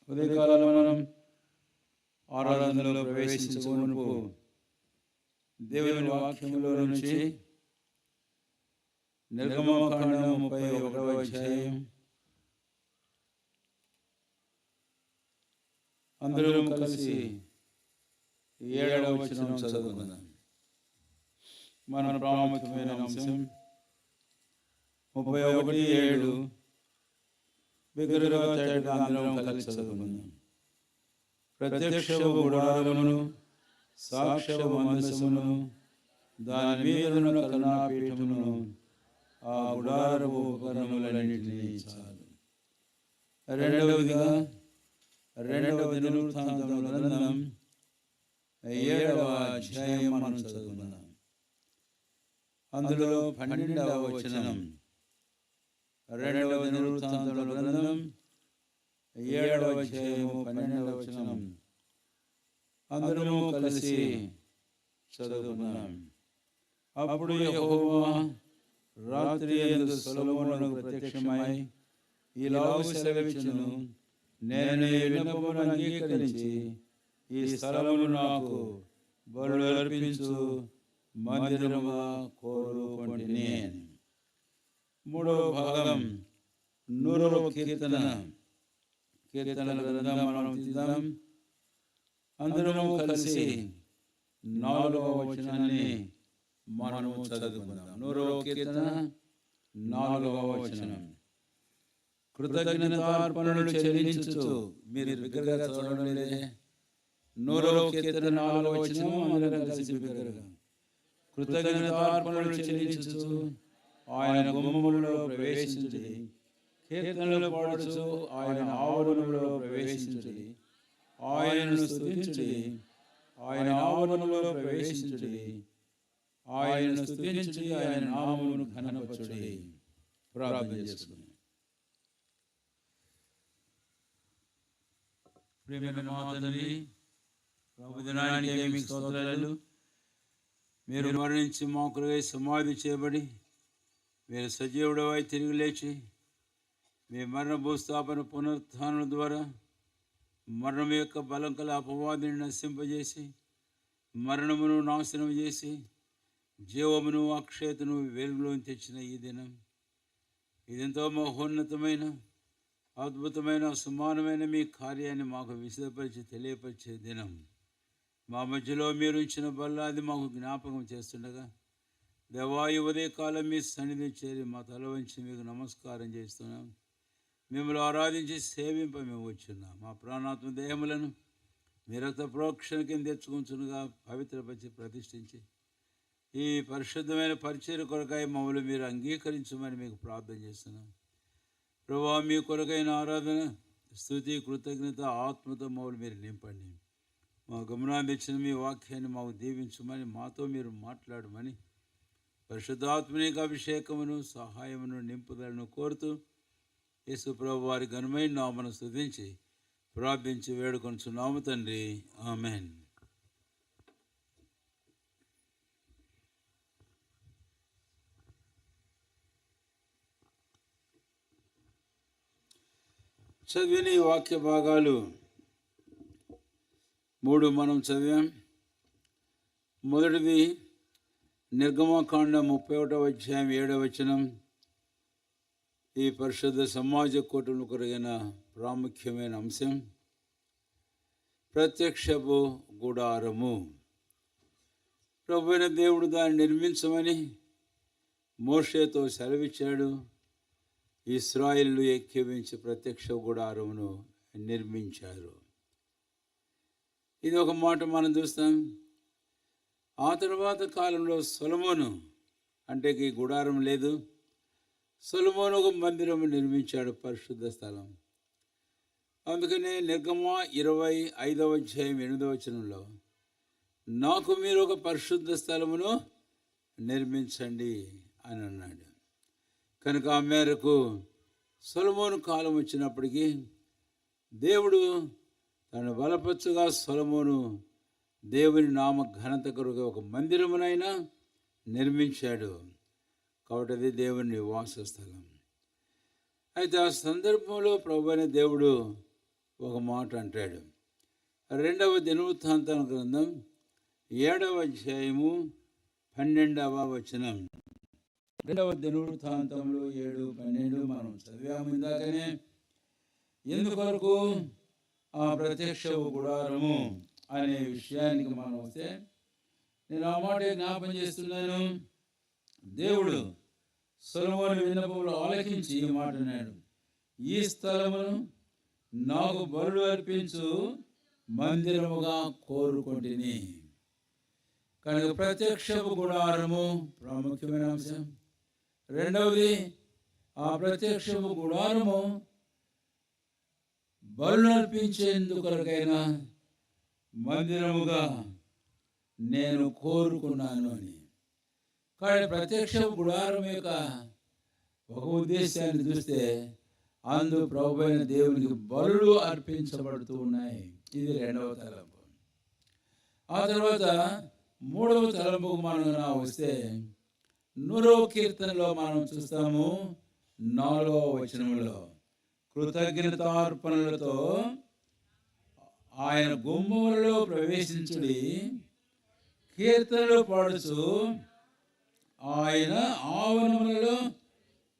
ఉదయకాలంలో మనం ఆరాధనలో ప్రవేశించమునుపు దేవుని వాక్యంలో నుంచి నిర్గమకాండం 31వ అధ్యాయం అందరం కలిసి 7వ వచనం చదువుకుందాం. మన ప్రాముఖ్యమైన అంశం 31:7 బిగ్గరగా తేటగా అందరం కలిసి చదువుకుందాం. ప్రత్యక్ష గుడారమును, సాక్ష్య మందసమును, దాని మీదనున్న కరుణాపీఠమును, ఆ గుడారపు ఉపకరణములన్నిటినీ చాలు. రెండవదిగా 2వ దినవృత్తాంతముల గ్రంథం 7వ అధ్యాయం మనం చదువుకుందాం. అందులో 12వ వచనం. 2వ దినవృత్తాంతముల గ్రంథం 7వ అధ్యాయము 12వ వచనం అందరము కలిసి చదువుకుందాం. అప్పుడు యెహోవా రాత్రి యందు సొలొమోనుకు ప్రత్యక్షమై ఇలాగు సెలవిచ్చెను, నేను ఈ విన్నపమును అంగీకరించి ఈ స్థలమును నాకు బలులు అర్పించు మందిరముగా కోరుకొంటిని. 3వ భాగం 100వ కీర్తనల గ్రంథం మనం తీద్దాం. అందరము కలిసి 4వ వచనాన్ని మనము చదువుకుందాం. 100వ కీర్తన 4వ వచనం. కృతజ్ఞతార్పణలు చెల్లించుచు, మీరు బిగ్గరగా చదవడం లేదే? 100వ కీర్తన 4వ వచనం అందరం కలిసి బిగ్గరగా. కృతజ్ఞతార్పణలు చెల్లించుచు ఆయన గుమ్మములలో ప్రవేశించుడి, కీర్తనలు పాడుచు ఆయన ఆవరణంలో ప్రవేశించుడి, ఆయనను స్తుతించుడి, ఆయన ఆవరణంలో ప్రవేశించుడి, ఆయనను స్తుతించుడి, ఆయన నామమును ఘనపరచుడి. ప్రార్థన చేసుకుని. ప్రియమైన మా తండ్రి, ప్రభుదినానికి మీకు స్తోత్రాలు. మీరు మరణించి మా కొరకై సమాధి చేయబడి మీరు సజీవుడవై తిరిగి లేచి మీ మరణ భూస్థాపన పునరుత్థానం ద్వారా మరణం యొక్క బలం కల అపవాదిని నశింపజేసి మరణమును నాశనం చేసి జీవమును అక్షయతను వెలుగులోని తెచ్చిన ఈ దినం, ఇదెంతో మహోన్నతమైన అద్భుతమైన సమానమైన మీ కార్యాన్ని మాకు విశదపరిచి తెలియపరిచే దినం. మా మధ్యలో మీరు ఇచ్చిన బల్లాది మాకు జ్ఞాపకం చేస్తుండగా దేవాయు ఉదయకాలం మీ సన్నిధి చేరి మా తల వంచి మీకు నమస్కారం చేస్తున్నాం. మిమ్మల్ని ఆరాధించి సేవింప మేము వచ్చున్నాం. మా ప్రాణాత్మ దేహములను మీ రక్త ప్రోక్షణ కింద తెచ్చుకుంటుగా పవిత్రపరిచి ప్రతిష్ఠించి ఈ పరిశుద్ధమైన పరిచర్య కొరకై మమ్మల్ని మీరు అంగీకరించమని మీకు ప్రార్థన చేస్తున్నాం. ప్రభువా, మీ కొరకైన ఆరాధన, స్తుతి, కృతజ్ఞత, ఆత్మతో మమ్మల్ని మీరు నింపండి. మా గమనాన్ని ఇచ్చిన మీ వాక్యాన్ని మాకు దీవించమని, మాతో మీరు మాట్లాడమని పరిశుద్ధాత్మనిక అభిషేకమును, సహాయమును, నింపుదలను కోరుతూ యేసు ప్రభు వారి ఘనమైన నామమును స్తుతించి ప్రార్థించి వేడుకొనుచున్నాము తండ్రి. ఆమెన్. చదివిన ఈ వాక్య భాగాలు 3 మనం చదివాం. మొదటిది నిర్గమకాండం 31వ అధ్యాయం 7వ వచనం. ఈ పరిశుద్ధ సమాజ కూటమి కొరగైన ప్రాముఖ్యమైన అంశం ప్రత్యక్షపు గుడారము. ప్రభువైన దేవుడు దాన్ని నిర్మించమని మోషేతో సెలవిచ్చాడు. ఇశ్రాయేలు ఏకీవించి ప్రత్యక్ష గుడారమును నిర్మించారు. ఇది ఒక మాట మనం చూస్తాం. ఆ తర్వాత కాలంలో సొలొమోను, అంటే ఈ గుడారం లేదు, సొలొమోను ఒక మందిరము నిర్మించాడు, పరిశుద్ధ స్థలం. అందుకనే నిర్గమ 25వ అధ్యాయం 8వ వచనంలో నాకు మీరు ఒక పరిశుద్ధ స్థలమును నిర్మించండి అని అన్నాడు. కనుక ఆ మేరకు సొలొమోను కాలం వచ్చినప్పటికీ దేవుడు తను బలపరచుగా సొలొమోను దేవుని నామ ఘనత కొరకు ఒక మందిరమునైనా నిర్మించాడు. కాబట్టి అది దేవుని నివాస స్థలం. అయితే ఆ సందర్భంలో ప్రభువైన దేవుడు ఒక మాట అంటాడు. 2వ దినవృత్తాంతం గ్రంథం 7వ అధ్యాయము 12వ వచనం. 2వ దినవృత్తాంతంలో 7:12 మనం చదివాము ఇందాకనే. ఎందుకొరకు ఆ ప్రత్యక్ష గుడారము అనే విషయానికి మనం వస్తే నేను ఆ మాట జ్ఞాపం చేస్తున్నాను. దేవుడు సొలొమోను విన్నపములు ఆలకించి ఈ మాట అన్నాడు, ఈ స్థలమును నాకు బలులు అర్పించు మందిరముగా కోరుకొంటిని. కనుక ప్రత్యక్షపు గుడారము ప్రాముఖ్యమైన అంశం. రెండవది, ఆ ప్రత్యక్షపు గుడారము బలులు అర్పించేందుకొరకైనా మందిరముగా నేను కోరుకున్నాను అని. కానీ ప్రత్యక్ష గుడారం యొక్క ఒక ఉద్దేశాన్ని చూస్తే అందు ప్రభువైన దేవునికి బలులు అర్పించబడుతూ ఉన్నాయి. ఇది 2వ తలంపు. ఆ తర్వాత 3వ తలంపుకు మనం వస్తే 100వ కీర్తనలో మనం చూస్తాము 4వ వచనంలో, కృతజ్ఞతార్పణలతో ఆయన గుమ్మములలో ప్రవేశించుడి, కీర్తనలు పాడుచు ఆయన ఆవరణములలో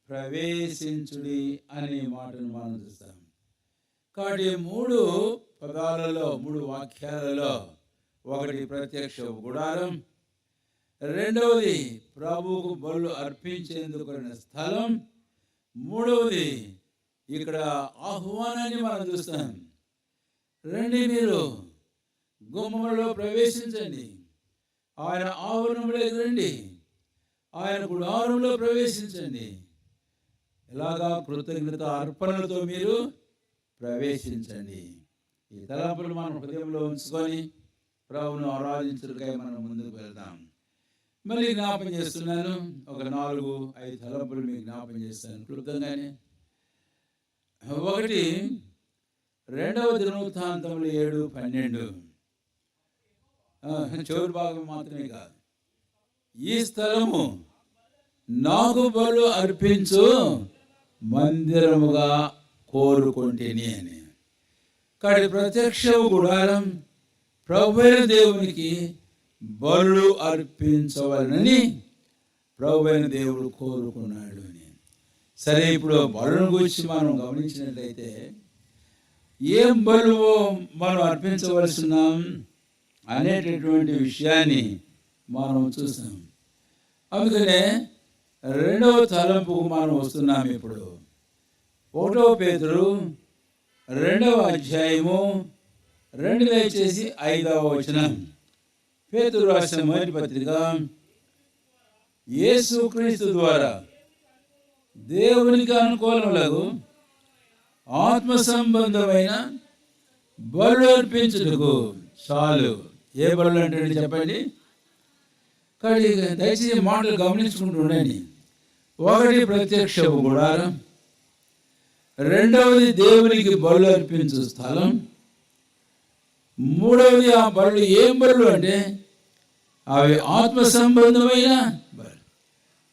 ప్రవేశించుడి అనే మాటను మనం చూస్తాం. కాబట్టి 3 పదాలలో 3 వాక్యాలలో, ఒకటి ప్రత్యక్ష గుడారం, రెండవది ప్రభువుకు బలులు అర్పించేందుకు స్థలం, మూడవది ఇక్కడ ఆహ్వానాన్ని మనం చూస్తాం. రండి, మీరు గుమ్మములలో ప్రవేశించండి, ఆయన ఆవరణంలోకి రండి, ఆయన గుడారంలో ప్రవేశించండి. ఇలాగా కృతజ్ఞత అర్పణలతో మీరు ప్రవేశించండి. ఈ తలంపులు మనం హృదయంలో ఉంచుకొని ప్రభువును ఆరాధించడానికై మనం ముందుకు వెళ్దాం. మళ్ళీ జ్ఞాపం చేస్తున్నాను, ఒక 4-5 తలంపులు మీకు జ్ఞాపం చేస్తాను క్లుప్తంగానే. ఒకటి, 2వ దినవృత్తాంతములు 7:12. చివరి భాగం మాత్రమే కాదు, ఈ స్థలము నాకు బలు అర్పించు మందిరముగా కోరుకొంటిని అని. కాబట్టి ప్రత్యక్ష గుడారం ప్రభువైన దేవునికి బలు అర్పించవలనని ప్రభువైన దేవుడు కోరుకున్నాడు అని. సరే, ఇప్పుడు బలును గురించి మనం గమనించినట్లయితే ఏం బలు మనం అర్పించవలసినాం అనేటటువంటి విషయాన్ని మనం చూస్తాం. అందుకనే 2వ తలంపుకు మనం వస్తున్నాం. ఇప్పుడు 1వ పేతురు 2వ అధ్యాయము 2 దయచేసి 5వ వచనం. పేతురు రాసిన మొదటి పత్రిక, యేసుక్రీస్తు ద్వారా దేవునికి అనుకూలములకు ఆత్మ సంబంధమైన బలు అర్పించుటకు చాలు. ఏ బలు అంటే చెప్పండి. కానీ దయచేసి మాటలు గమనించుకుంటూ ఉండండి. ఒకటి ప్రత్యక్ష గుడారం, రెండవది దేవునికి బలు అర్పించు స్థలం, మూడవది ఆ బలు ఏం బలు అంటే అవి ఆత్మ సంబంధమైన బలు.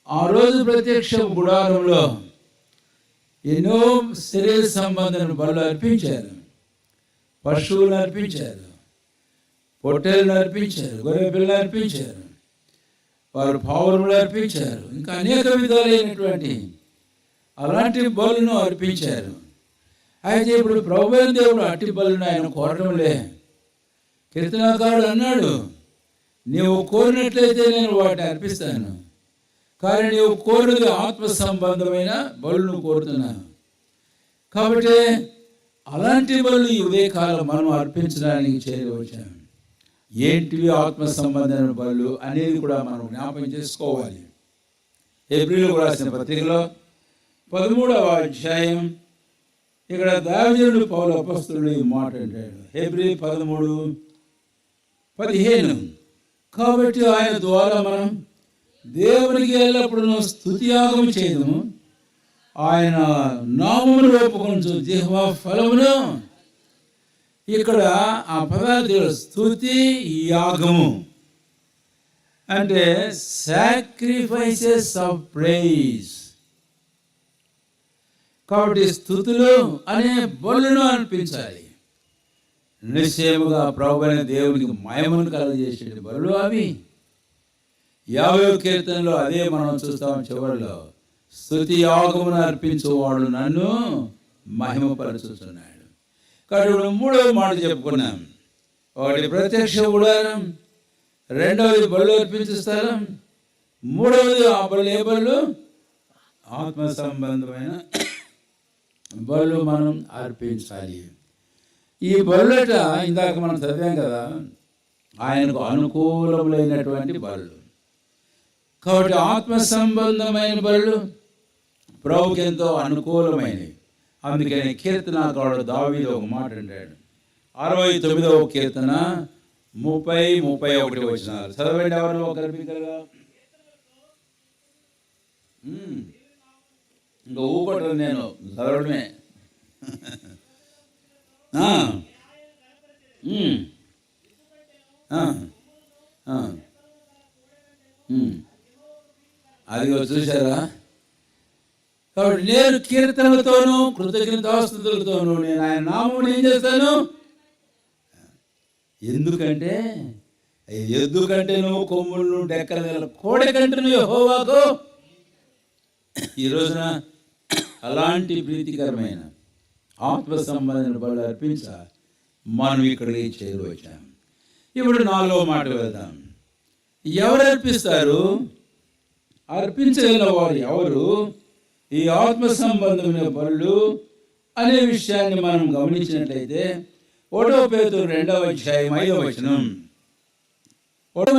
ఆ రోజు ప్రత్యక్ష గుడారంలో ఎన్నో శరీర సంబంధమైన బలు అర్పించారు. పశువులను అర్పించారు, పొట్టేలను అర్పించారు, గొర్రె పిల్లలు అర్పించారు, వారు పావురములు అర్పించారు, ఇంకా అనేక విధాలైనటువంటి అలాంటి బలును అర్పించారు. అయితే ఇప్పుడు ప్రభువైన దేవుడు అట్టి బలును ఆయన కోరడంలే. కీర్తనకారుడు అన్నాడు, నీవు కోరినట్లయితే నేను వాటిని అర్పిస్తాను, కానీ నీవు కోరినది ఆత్మ సంబంధమైన బలును కోరుతున్నాను. కాబట్టి అలాంటి బలు ఈ ఉదయకాలం మనం అర్పించడానికి చేరవచ్చాము. ఏంటివి ఆత్మ సంబంధమైన బలు అనేది కూడా మనం జ్ఞాపకం చేసుకోవాలి. హెబ్రీయులకు రాసిన పత్రికలో 13వ అధ్యాయం, ఇక్కడ దావీదు పౌలు అపొస్తలుడు ఈ మాట అంటాడు. హెబ్రీ 13:15. కాబట్టి ఆయన ద్వారా మనం దేవునికి ఎల్లప్పుడూ స్తుతియాగం చేయము, ఆయన నామమును ఒప్పుకొనుచు జిహ్వా ఫలమును. ఇక్కడ ఆ పదార్థాలు స్తుతి యాగము అంటే సాక్రిఫైసెస్ ఆఫ్ ప్రైజ్. కాబట్టి స్తుతులు అనే బలును అర్పించాలి. నిశ్చయముగా ప్రభువైన దేవునికి మహిమను కలుగజేసే బలులు అవి. 50వ కీర్తనలో అదే మనం చూస్తాం. చివరిలో స్తుతి యాగమును అర్పించువాడు నన్ను మహిమపరచుతున్నాడు. కాబట్టి ఇప్పుడు 3వ మాట చెప్పుకున్నాం. ఒకటి ప్రత్యక్ష గుడారం, 2వది బలు అర్పించే స్థలం, 3వది ఆ బలు ఏ బలు? ఆత్మ సంబంధమైన బలు మనం అర్పించాలి. ఈ బలుట ఇందాక మనం చదివాం కదా, ఆయనకు అనుకూలములైనటువంటి బలు. కాబట్టి ఆత్మ సంబంధమైన బలు ప్రభుకి ఎంతో అనుకూలమైనవి. అందుకని కీర్తనకారుడు దావీదు ఒక మాట అంటాడు. 69వ కీర్తన 30-31 వచనాలు చదవండి. ఎవరు కనిపించగా ఇంకా ఊపటం నేను చదవడమే. అది చూసారా? కాబట్టి నేను కీర్తనలతోనూ కృతజ్ఞతాస్తుతులతోనూ నేను ఆయన నామమును ఏం చేస్తాను? ఎందుకంటే నువ్వు కొమ్ములు డెక్కల కోడె కంటే నువ్వు యెహోవాకు. ఈ రోజున అలాంటి ప్రీతికరమైన ఆత్మ సంబంధమైన బలు అర్పించ మనం ఇక్కడికి చేరువచ్చాం. ఇప్పుడు 4వ మాట వెళ్దాం. ఎవరు అర్పిస్తారు? అర్పించగల వారు ఎవరు? ఈ ఆత్మ సంబంధమైన బలులు అనే విషయాన్ని మనం గమనించినట్లయితే 1 పేతురు 2వ అధ్యాయం 5వ వచనం,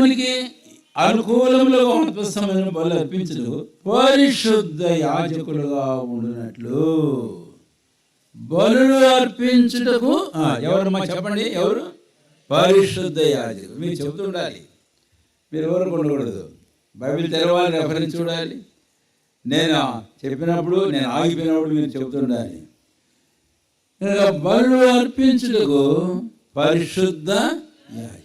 మనకి అనుకూలంలో ఆత్మ సంబంధమైన బలు అర్పించదు పరిశుద్ధ యాజకులుగా ఉండునట్లు. బలులు అర్పించుటకు ఎవరు చెప్పండి? ఎవరు? పరిశుద్ధ యాజకులు. మీరు చెబుతుండాలి. మీరు ఎవరు ఉండకూడదు. బైబిల్ తెరవాలి, రెఫరెన్స్ చూడాలి. నేను చెప్పినప్పుడు, నేను ఆగిపోయినప్పుడు మీరు చెబుతుండాలి. బలు అర్పించుటకు పరిశుద్ధ యాజకులు.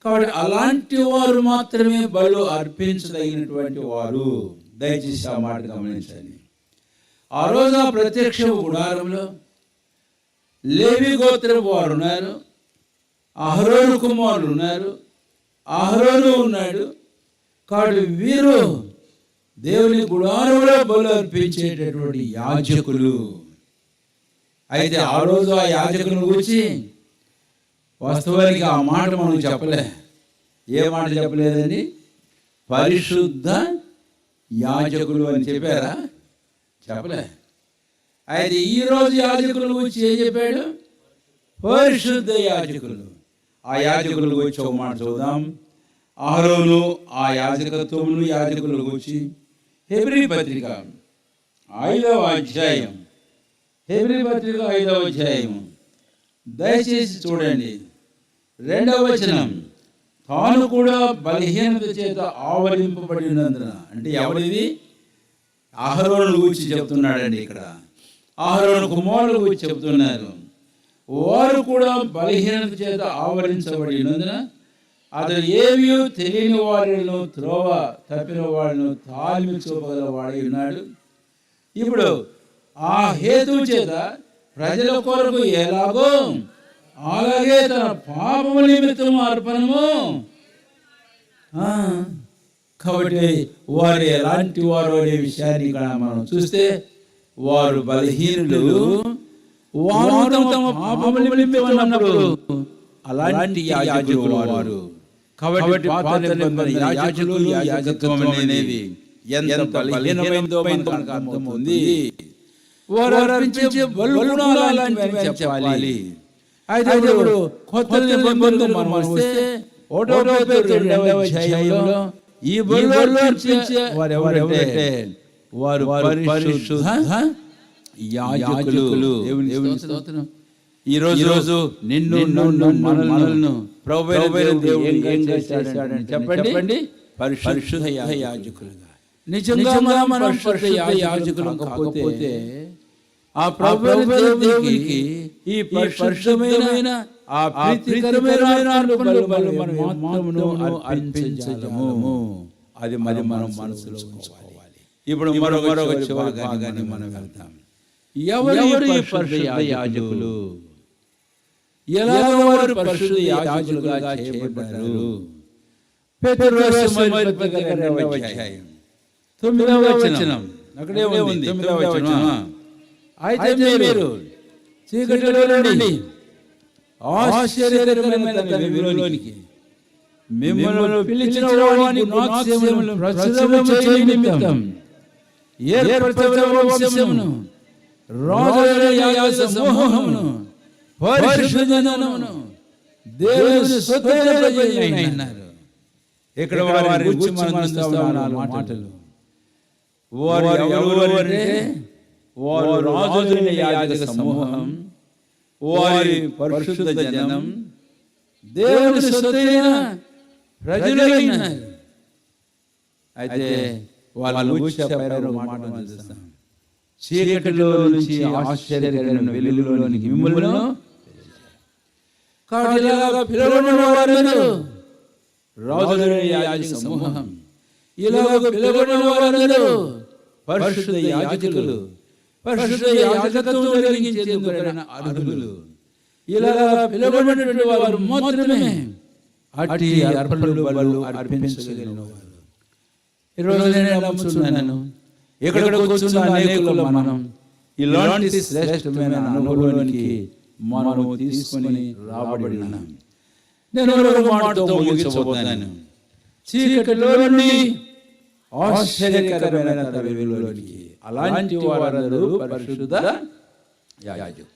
కాబట్టి అలాంటి వారు మాత్రమే బలు అర్పించదగినటువంటి వారు. దయచేసి ఆ మాట గమనించండి. ఆ రోజు ఆ ప్రత్యక్ష గుడారంలో లేవి గోత్రపు వారు ఉన్నారు, అహరోను కుమారులు ఉన్నారు, అహరోను ఉన్నాడు. కాబట్టి వీరు దేవుని గుడారంలో బలు అర్పించేటటువంటి యాజకులు. అయితే ఆ రోజు ఆ యాజకులను గురించి వాస్తవానికి ఆ మాట మనం చెప్పలే. ఏ మాట చెప్పలేదండి? పరిశుద్ధ యాజకులు అని చెప్పారా? చెప్పలే. అయితే ఈరోజు యాజకుల గురించి ఏం చెప్పాడు? పరిశుద్ధ యాజకులు. ఆ యాజకుల గురించి ఒక మాట చూద్దాం. అహరోను ఆ యాజకత్వమును యాజకుల గురించి హెబ్రీ పత్రిక 5వ అధ్యాయం, హెబ్రీ పత్రిక 5వ అధ్యాయం దయచేసి చూడండి. 2వ వచనం, తాను కూడా బలహీనత చేత ఆవరింపబడినందున. అంటే ఎవరిది? అహరోను గురించి చెప్తున్నాడండి. ఇక్కడ అహరోను కుమారుల గురించి చెప్తున్నారు. వారు కూడా బలహీనత చేత ఆవరించబడినందున అతడు ఏమీ తెలియని వారిను, త్రోవ తప్పిన వారిను తాలిమి చూపగల వాడై ఉన్నాడు. ఇప్పుడు ఆ హేతువు చేత ప్రజల కొరకు ఎలాగో అలాగే తన పాపము నిమిత్తము అర్పణము. కాబట్టి వారు ఎలాంటి వారు అనే విషయాన్ని ఇక్కడ మనం చూస్తే, వారు బలహీనులు. వారు తమ పాపము నిమిత్తము అన్నప్పుడు అలాంటి యాజకులు వారు. కాబట్టి యాజకులు, యాజకత్వం అనేది ఎంత బలహీనమైనదో మనకు అర్థమవుతుంది. వారు అర్పించే బలులు అలాంటివి అని చెప్పాలి. అయితే ఇప్పుడు కొత్త నిబంధనలు మనం వస్తే 1 పేతురు 2వ అధ్యాయంలో ఈ బలులు అర్పించే వారు ఎవరంటే వారు పరిశుద్ధ యాజకులు. దేవుని స్తోత్రం. ఈ రోజు నిన్ను మనల్ని ప్రభువైన దేవుడు ఏం చేశాడని చెప్పండి? పరిశుద్ధ యాజకులుగా. నిజంగా మనం పరిశుద్ధ యాజకులు కాకపోతే ఆ ప్రభువైన దేవునికి ఈ పరిశుద్ధమైన ఆ ప్రీతికరమైన బలులను అర్పించము. అది మరి మనం మనసులో ఉంచుకోవాలి. ఇప్పుడు మరొక చివరి భాగాన్ని మనం వెళ్తాం. ఎవరు ఈ పరిశుద్ధ యాజకులు? ఎలాగ వారు పరిశుద్ధ యాజకులుగా చేయబడ్డారు. పేతురు రాసిన మొదటి పత్రిక 2వ అధ్యాయం 9వ వచనం అక్కడే ఉంది. 9వ వచనం, అయితే మీరు చీకటిలో నుండి ఆశ్చర్యకరమైన తన వెలుగులోనికి మిమ్మల్ని పిలిచిన వానికి వాక్యములను ప్రచురము చేయ నిమిత్తం ఏర్పరచబడిన వంశమును, రాజుల యాజక సమూహమును, పరిశుద్ధ జనమును, దేవుని స్వకీయ ప్రజలైనారు. ఇక్కడ వారి గురించి మనం చూస్తాం మాటలు. వారు ఎవరు అంటే వారు రాజుల యాజక సమూహం, వారి పరిశుద్ధ జనం, దేవుని స్వకీయ ప్రజలైనారు. అయితే వాళ్ళ మాట చూస్తాం. చీకటిలో నుంచి ఆశ్చర్యకరమైన వెలుగులోనికి మిమ్మల్ని పిలవబడిన వారందరూ రాజుల యాజక సమూహం, ఇలాగ పిలవబడిన వారందరూ పరిశుద్ధ యాజకులు, పరిశుద్ధ యాజకత్వం జరిగించేందుకు అర్హులు. ఇలా పిలవబడినటువంటి వారు మాత్రమే అట్టి అర్పణలు బలులు అర్పించగలిగిన వారు. ఈరోజు నేను నమ్ముతున్నాను, ఎక్కడ కూర్చున్న అనేకులు మనం ఇలాంటి శ్రేష్టమైన అనుభవానికి మనము తీసుకొని రాబడినాం. నేను ఒక మాటతో ముగించబోతున్నాను. చీకటిలో నుండి ఆశ్చర్యకరమైన వెలుగులోనికి, అలాంటి వారందరూ పరిశుద్ధ యాజకులు.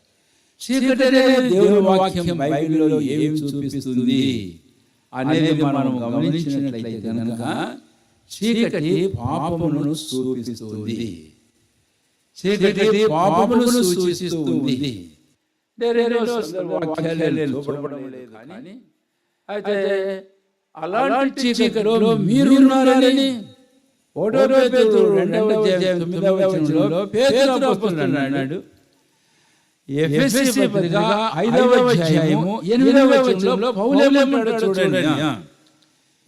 చీకటి అనేది దేవుని వాక్యం బైబిల్లో ఏమి చూపిస్తుంది అనేది మనం గమనించినట్లయితే కనుక చీకటి పాపమును చూపిస్తుంది. చీకటి పాపమును సూచిస్తుంది. అయితే అలాంటి చీకటిలో మీరున్నారని 1 పేతురు 2వ అధ్యాయం 9వ వచనంలో పేతురు అపోస్తలుడు అన్నాడు. ఎఫెసీ పత్రిక 5వ అధ్యాయం 8వ వచనంలో పౌలు ఏమంటాడో చూడండి.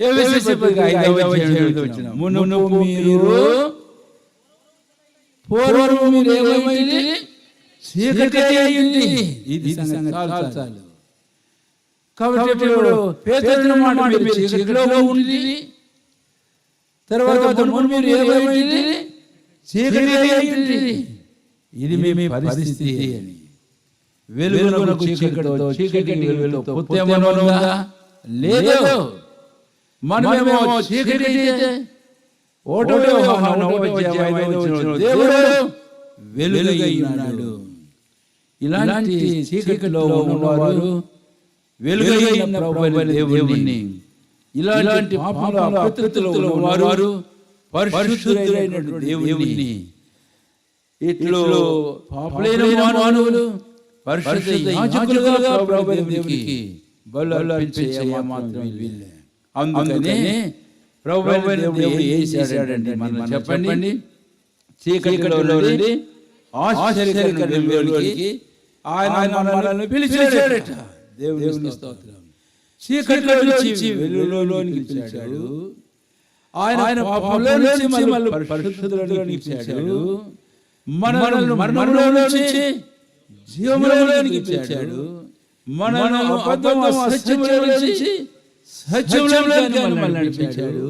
ఎఫెసీ పత్రిక 5వ అధ్యాయం 8వ వచనం, మునుపు మీరు పూర్వము మీరేమైంది చీకటి అయ్యింది. ఇది సంగతి చాలు. కాబట్టి ఇప్పుడు పేతురు మాట మీరు చీకటిలో ఉండి, తర్వాత మీరు ఏమైంది చీకటి అయ్యింది. ఇది మీ పరిస్థితి అని. వెలుగునకు చీకటితో, చీకటికి వెలుగుతో పొత్తేమో ఉందా? లేదు. మనమేమో చీకటి దేవుడు వెలుగై ఉన్నాడు. ఇలాంటి చీకటిలో ఉన్నవారు వెలుగైన ప్రభువైన దేవుని, ఇలాంటి పాపముల అపవిత్రతలో ఉన్నవారు పరిశుద్ధులైనటువంటి దేవుని, ఇట్లు పాపులైన మానవులు పరిశుద్ధ యాజకులుగా ప్రభువైన దేవునికి బలులు అర్పించే మాత్రం వీళ్ళే. అందుకనే ప్రభువైన దేవుడు ఏం చేశాడంటే మనం చెప్పండి, చీకటిలో నుండి ఆశ్చర్యకరమైన వెలుగులోనికి ఆయన మనల్ని పిలిచాడట. దేవుని స్తోత్రం. చీకటిలో నుంచి వెలుగులోనికి పిలిచాడు. ఆయన పాపంలో నుంచి మళ్ళీ పరిశుద్ధులలోనికి పిలిచాడు. మనల్ని మరణంలో నుంచి జీవములోనికి పిలిచాడు. మనల్ని అబద్ధము అసత్యములో నుంచి సత్యములోనికి మనల్ని నడిపించాడు.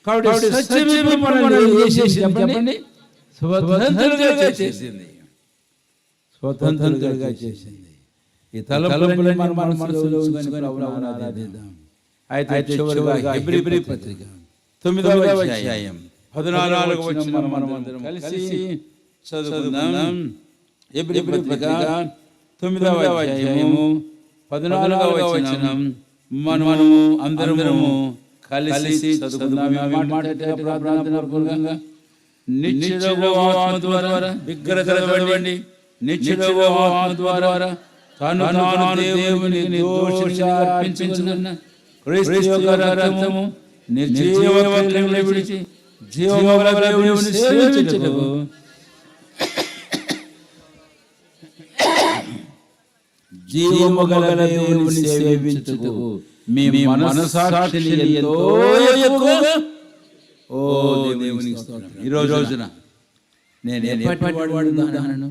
కాబట్టి సత్యమే మనల్ని ఏం చేసింది చెప్పండి? స్వతంత్రులుగా చేసింది. స్వతంత్రులుగా చేసింది. ఈ తలంపులని మన మనసులో ఉంచుకొని ఆరాధిద్దాం. అయితే చివరిగా హెబ్రీ పత్రిక 9వ అధ్యాయం 14వ వచనం మనమందరం కలిసి చదువుకుందాం. హెబ్రీ పత్రిక 9వ అధ్యాయము 14వ వచనం మనము అందరము కలిసి చదువుకుందాం. ప్రార్థన పూర్వకంగా నిత్యుడగు ఆత్మ ద్వారా విగ్రహవండి, నిత్యుడగు ఆత్మ ద్వారా తాను దేవుని దోషిగా అర్పించుచున్న క్రీస్తు యొక్క రక్తము నిర్జీవ వాక్యమును విడిచి జీవముగల దేవుని సేవించుటకు జీవముగల దేవుని సేవించుటకు మీ మనస్సాక్షిని ఎంతో ఎక్కువగా ఓ దేవునికి స్తోత్రం. ఈ రోజున నేను ఎప్పటివాడున్నాను,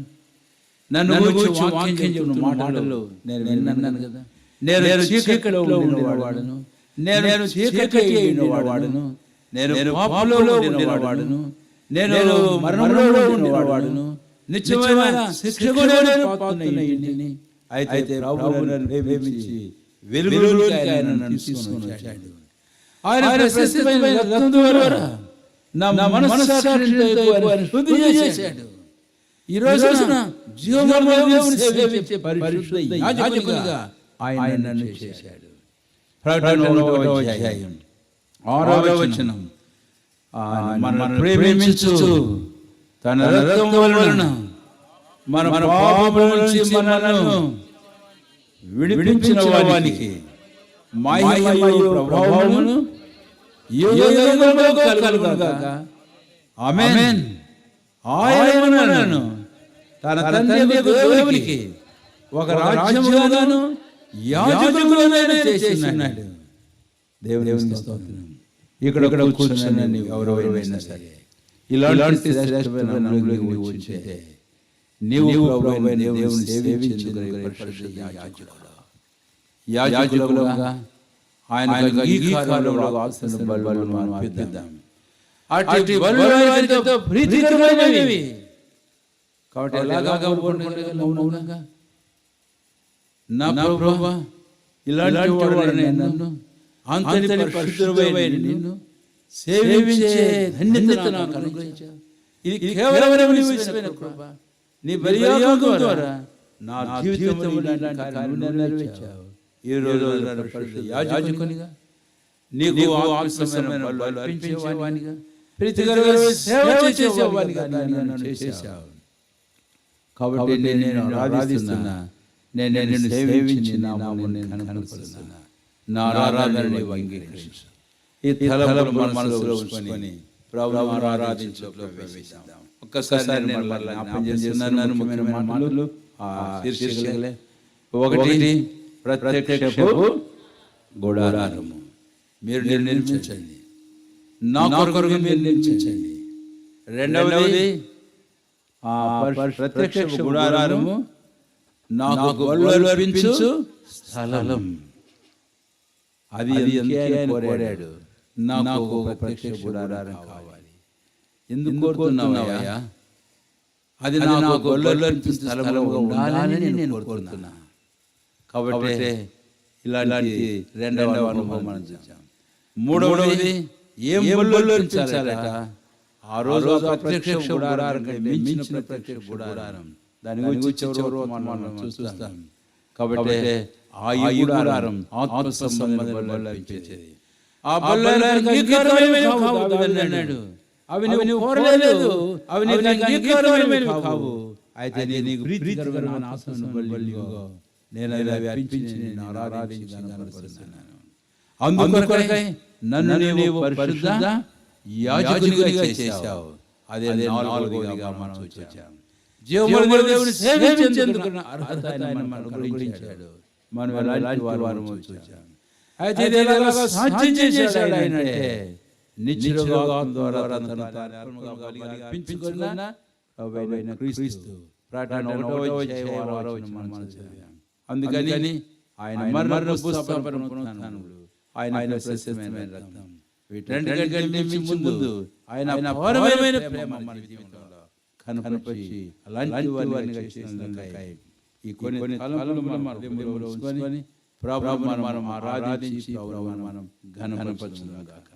నన్ను గురించి వాక్యం చెప్తున్న మాటలు నేను విన్నాను కదా. నేను చీకటిలో ఉండినవాడును, నేను చీకటి అయినవాడును, నేను పాపంలో ఉండినవాడును, నేను మరణంలో ఉండినవాడును, నిత్యమైన శిక్షకు నేను పాత్రుడనైతిని. అయితే ప్రభువు నన్ను ప్రేమించి వెలుగులోకి ఆయన నన్ను తీసుకొని వచ్చాడు. ఆయన ప్రశస్తమైన రక్తం ద్వారా నా మనస్సాక్షిని శుద్ధి చేశాడు. ఈ రోజున జీవములో దేవుని సేవించే పరిశుద్ధ యాజకునిగా ఆయన నన్ను చేశాడు. ప్రకటన 1వ అధ్యాయం 6వ వచనం, మనల్ని ప్రేమించు తన రక్తం వలన మన పాపముల నుంచి మనలను విడిపించిన వానికి మహిమయు ప్రభావమును యుగయుగములు కలుగుగాక. ఆమేన్. ఆయన మనలను తన తండ్రి దేవునికి ఒక రాజ్యముగాను యాజకులుగాను చేసినాడు. దేవునికి స్తోత్రం. ఇక్కడ కూర్చుని ఎవరైనా సరే ఇలాంటి శ్రేష్టమైన అనుభవంలోకి నీవు వచ్చితే నీవు ప్రభువైన దేవుని సేవించుటకు పరిశుద్ధ యాజకులుగా ఆయన అంగీకారంలో ఆసన బలులను మనం అర్పిద్దాం. అట్టి బలులతో ప్రీతికరమైనవి కాబట్టి ఎలాగా మౌనంగా నా ప్రభువా ఇలాంటి వాడిని నన్ను అంతటి పరిశుద్ధమైన నిన్ను సేవించే ధన్యత నాకు అనుగ్రహించావు. ఇది కేవలం నీ ఉచితమైన కృప. నీ బలియాగం ద్వారా నా జీవితంలో ఇలాంటి కార్యాలు నెరవేర్చావు. ఈ రోజు పరిశుద్ధ యాజకునిగా నీకు ఆత్మసమైన బలులు అర్పించేవానిగా ప్రీతికరమైన సేవ చేసేవానిగా నన్ను చేశావు. కాబట్టి నేను ఆరాధిస్తున్నా, నేను నిన్ను సేవించి నామమును కనపరుస్తున్నా. నా ఆరాధనని అంగీకరించు. ఈ తలపు మనసులో ఉంచుకొని ప్రభువును ఆరాధించుటలో ప్రవేశిద్దాం. ఒక్కసారి నేను జ్ఞాపకం చేస్తున్నాను ముఖ్యమైన మాటలు. శీర్షికలే: 1 ప్రత్యక్షపు గుడారము మీరు నిర్మించండి, నా కొరకు మీరు నిర్మించండి. 2వది ప్రత్యక్ష గుడారము నాకు బలులు అర్పించు స్థలం. అది ఆయన కోరాడు, నాకు ప్రత్యక్ష గుడారం కావాలి. ఎందుకు కోరుతున్నావయ్యా? అది నాకు బలులు అర్పించు స్థలంలో ఉండాలని నేను కోరుతున్నా. కాబట్టి ఇలాంటి 2వ అనుభవం మనం చూసాం. 3వది ఏం బలులు అర్పించాలట? ఆ రోజు ప్రత్యక్ష గుడారం మించిన ప్రత్యక్ష గుడారం, దాని గురించి మనం చూస్తాం. కాబట్టి ఆ గుడారం ఆత్మ సంబంధమైన అర్పించేది. ఆ బలులు అంగీకారమైనవి అన్నాడు. అవి నువ్వు కోరలేదు, అవి నీకు అంగీకారమైనవి కావు. అయితే నీకు ప్రీతికరమైన ఆసన బలిగా నేను అవి అర్పించి నేను ఆరాధించి కనపరుస్తున్నాను. అందుకొరకై నన్ను నీవు పరిశుద్ధ యాజకునిగా చేశావు. అదే 4వదిగా మనం చూచాం. జీవముల దేవుని సేవించేందుకు అర్హత ఆయన మనకు అనుగ్రహించాడు. మనం ఎలాంటి వారమో చూచాం. అయితే ఇది ఎలాగా సాధ్యం చేశాడు ఆయన అంటే నిత్యుడుగా ఆత్మ ద్వారా తనను తాను అర్పించుకున్న ప్రభువైన క్రీస్తు. ప్రకటన 1వ అధ్యాయం 6వ వచనం మనం చదివాం. అందుకని ఆయన మరణ పునరుత్థానములు, ఆయన ప్రశస్తమైన రక్తం, వీటన్నిటికంటే ముందు ఆయన అపారమైన ప్రేమ మన జీవితంలో కనపరిచి అలాంటి వారిని చేసినందుకై ఈ కొన్ని తలంపులు మన హృదయంలో ఉంచుకొని ప్రభువును మనం ఆరాధించి ప్రభువును మనం ఘనపరచుగాక.